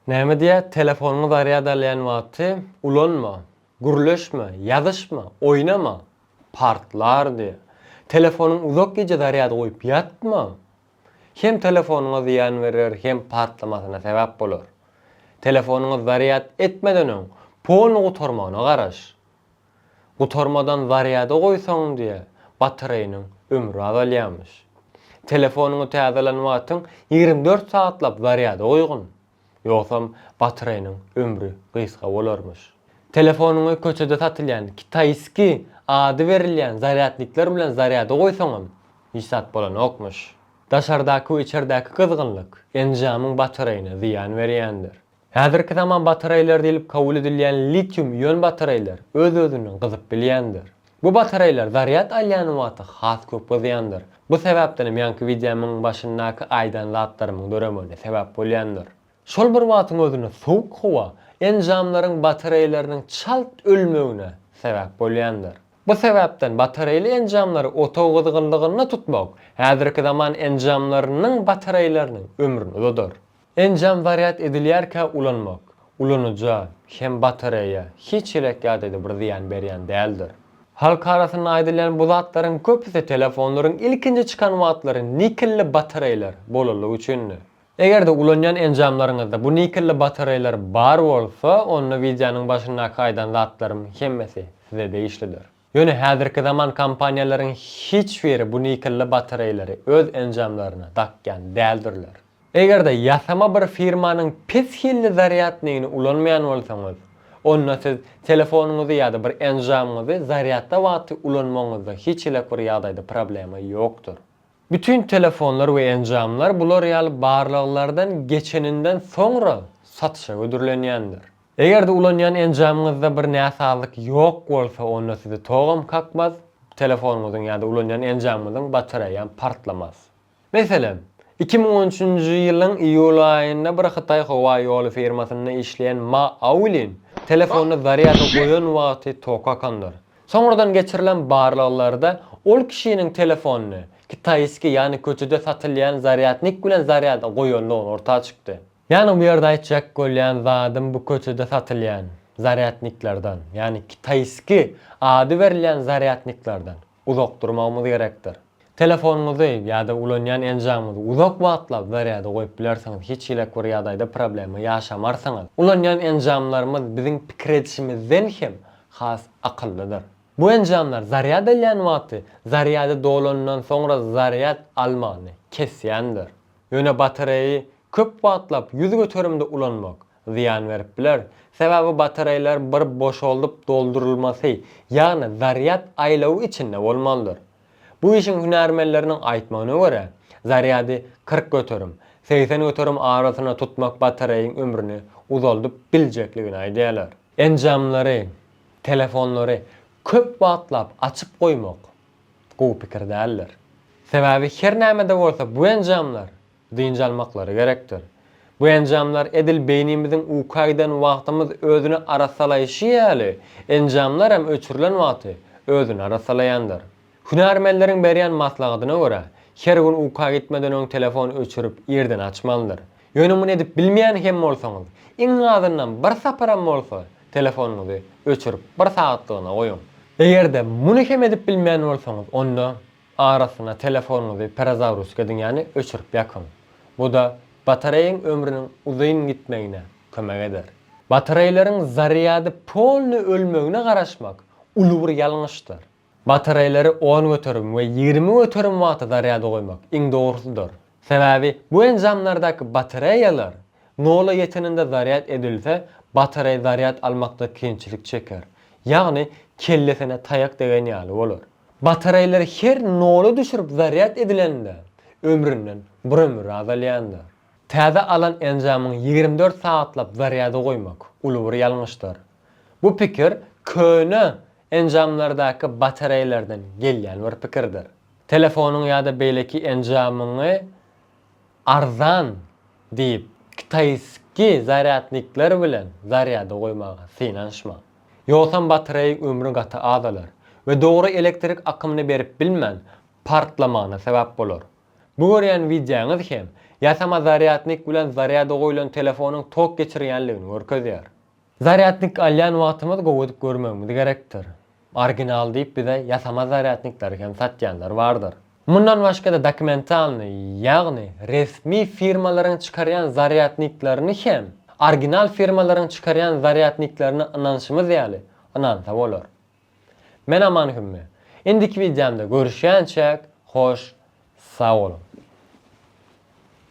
Näme diýä? Telefonuňy zaryadalayan wagty ulanma, gürleşme, ýazyşma, oýnama, partlar diýä. Telefonuň uzak gije zaryada goýup ýatma. Hem telefonuňa ziýan berer, hem partlamasyna sebäp bolar. Telefonuňy zaryat etmeden öň poluny gutarmagyna garaş. Gutarmadan zaryada goýsaň diýe batareýanyň ömrü azalýarmyş. Telefonuňy täzelen wagtyň 24 saatlap zaryada goýgun. Ýoksam batareýanyň ömrü gysga bolarmyş. Telefonuňy köçede satylýan kitayski ady berilýän zaryatnikler bilen zaryada goýsaňam hiç sat bolan okmuş. Daşardaky we içeridäki kızgınlyk enjamyň batareýasyna ziýan berýändir. Häzirki zaman batareýalar diýilip kabul edilýän litium ýön batareýalar öz-özüni gyzyp bilýändir. Bu batareýalar zaryat alýan wagty has köp gözýändir. Bu sebäpden ýanky videomyň başyndaky aýdan zatlaryň döremeğine sebäp bolýandyr. Şol bir wagtyň özüne sowuk hawa enjamlaryň batareýalarynyň çalt ölmegine sebäp bolýandyr. Bu sebäpden batareýaly enjamlary oto gyzgynlygyny tutmak häzirki zaman enjamlarynyň batareýalarynyň ömrüni uzatdyr. Enjam zaryat edilýärkä ulanmak, ulanıja hem batareýa hiç elek ýa-da bir ziýan berýän däldir. Halk arasynda aýdylýan bu zatlaryň köpüsi telefonlaryň ilkinji çykan wagtlary nikelli batareýalar bolalygy üçindir. Eger de ulanýan enjamlaryňyzda bu nikelli batareýalar bar bolsa, onu videonyň başyndaky aýdan zatlarym hemmesi size beýişlidir. Ýöne häzirki zaman kompaniýalaryň hiç biri bu nikelli batareýalary öz enjamlaryna dakýan däldirler. Eger de ýasama bir firmanyň peshilli zaryatnyny ulanmaýan bolsaňyz, onda siz telefonuňyzy ýa-da bir enjamyňyzy zaryatda wagty ulanmagyňyzda hiç elek bir ýagdaýda problema ýokdur. Bütün telefonlar we enjamlar bular ýaly barlyklardan geçeninden soňra satışa gödürilenýändir. Eger de ulanýan enjamyňyzda bir näsalyk ýok bolsa, onda sizi togam kakmaz, telefonuňyzyň ýa-da ulanýan enjamyňyzyň batareýan partlamaz. Meselem, 2013-nji ýylyň iýul aýynda bir Hytaý howa ýoly firmasynda işleýän Ma Aulin telefonuny zaryada goýan wagty tokakandyr. Soňradan geçirilen barlyklarda ol kişiniň telefonuny kitayski ýani köçede satylýan zaryatnik bilen zaryada goýanlygy ortaga çykdy. Ýani bu ýerde aýtjak bolýan zadym bu köçede satylýan zaryatniklerden, ýani kitayski ady berilýän zaryatniklerden uzak durmagymyz gerekdir. Telefonuňyzy ýa-da ulanýan enjamyňyzy uzak wagtlap zaryada goýup bilersiňiz, hiç elek bir ýagdaýda problema ýaşamarsyňyz. Ulanýan enjamlarymyz biziň pikir edişimizden hem has akyllydyr. Bu enjamlar zaryada alýan wagty zaryada dolanyndan soňra zaryat almagyny kesýändir. Ýöne batareýy köp wagtlap ýüz göterimde ulanmak ziýan berip biler. Sebäbi batareýlar bir boşaldyp doldurulmasy, ýagny zaryat aýlagy içinde bolmalydyr. Bu işin hünärmenleriniň aýtmagyna görä, zaryady 40 göterim, 80 göterim arasyna tutmak batareýaň ömrüni uzaldyp biljekligini aýdýarlar. Enjamlary, telefonlary köp wagtlap açyp goýmak gowy pikir däldir. Sebäbi her näme de bolsa bu enjamlar diňji almaklary gerekdir. Bu enjamlar edil beýnimiziň ukaýdan wagtymyz özüni arasalaýşy ýaly enjamlar hem öçürilen wagty özüni arasalaýandyr. Hünärmenleriň berýän maslahatyna görä, her gün uka gitmeden öň telefon öçürüp ýerden açmalydyr. Ýöne muny edip bilmeýän hem bolsaňyz, iň azyndan bir saparam bolsa, telefonuňyzy öçürüp bir saatlygyna goýun. Egerde muny hem edip bilmeýän bolsaňyz, onda arasyna telefonuňyzy perazavruska ýani öçürüp ýakyn. Bu da batareýaň ömrüniň uzaýyn gitmegine kömek eder. Batareýlaryň zaryady polny ölmegine garaşmak uly bir ýalňyşdyr. Batareýlary 10 göterim we 20 göterim wagty zaryada goýmak iň dogrusudur. Sebäbi bu enjamlardaky batareýalar nola ýeteninde zaryat edilse, batareýa zaryat almakda kynçylyk çeker. Ýagny kellesine taýak degen ýaly bolar. Batareýlar her nola düşürüp zaryat edilende ömründen bir ömür azalýandyr. Täze alan enjamyň 24 saatlap zaryada goýmak uly bir ýalňyşdyr. Bu pikir köne enjamlardaky batareýalardan gelýän bir pikirdir. Telefonuň ýa-da beýleki enjamyny arzan diýip kitayski zaryatnikler bilen zaryada goýmaga synanşma. Ýogsam batareýa ömrü gaty azalar we dogry elektrik akymyny berip bilmän partlamagyna sebäp bolar. Bu görýän videoňyz hem Ýasama zaryadnik bilen zaryada goýulan telefonyň tok geçirýänligini görkezýär. Zaryadnik alýan wagtymyz gowy görmegimiz gerekdir. Original diýip bize ýasama zaryadnikleri hem satýanlar bardyr. Mundan başga da dokumentalny, ýagny resmi firmalaryň çykarýan zaryadniklerini hem original firmalaryň çykarýan zaryadniklerini inanşymyz ýaly inansa bolar. Men aman hümmi. Indiki videomda görüşýänçek hoş, sag bolun.